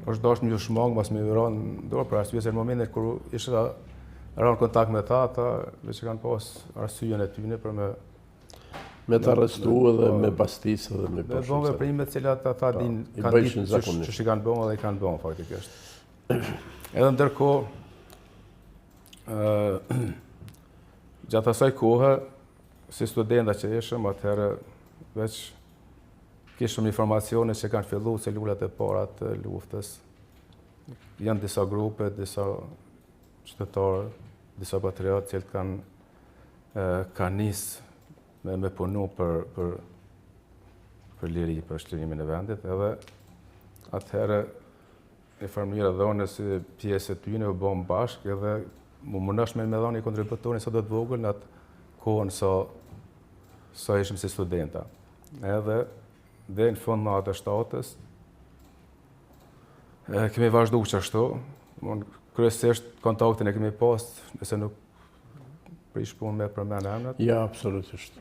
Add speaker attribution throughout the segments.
Speaker 1: është dashur më shmang mos më vëron dorë për arsye se në momentin kur isha rënë kontakt me ata veç kanë pas arsyeën e tyre për
Speaker 2: me të arrestuar dhe me pastisë dhe me
Speaker 1: me bën veprime të cilat ata kanë ditë që kanë bën dhe i kanë bën faktikisht. Edhe ndërkohë gjatë asaj kohe si studenta që ishëm atëherë veç kishëm informacione që kanë filluar celulat e para të luftës. Janë disa grupe, disa qytetarë, disa patriotë që kanë nisë me punu për liri, për shlirimin e vendit, edhe atëherë e farmëra dhënë si pjesë e tyre u bëm bashkë edhe më mundosh me dhënë kontributorin sa do të vogël në atë kohën sa ishim si studenta. Edhe dhe në fund në atë shtatës kemi vazhdu qashtu, kryesisht kontaktin e kemi pas, nëse nuk prish punë me përmen emnet.
Speaker 2: Ja, absolutisht.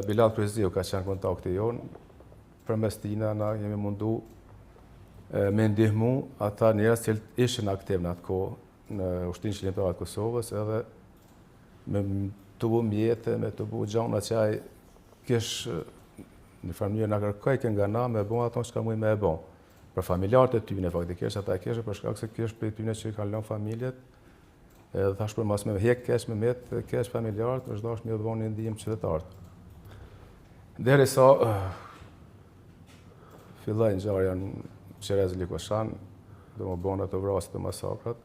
Speaker 1: Bilal Kryziu ka qenë kontakti jonë, përmes tina na jemi mundu me ndihmu ata njerëz që ishin aktiv në atë kohë në Ushtrinë Qëllimtare të Kosovës, edhe me të bu mjete, me të bu gjana që ai kish në familje në kërkoj nga na me bon ato që ka mujë me e bon. Për familjarët e tyne, faktikisht, ata kishe për shkak se kish për tyne që i kanë lënë familjet, edhe thash për mas me hek kesh me met, kesh familjarët, është dash me dhënë një ndihmë qytetarët. Derisa filloi ngjarja në Qerez Likoshan, do më bon ato vrasje të masakrat.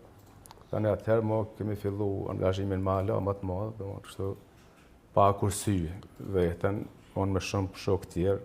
Speaker 1: Tani atëherë më kemi fillu angazhimin më të madh, do më kështu pa kursy veten, unë me shumë shok tjerë,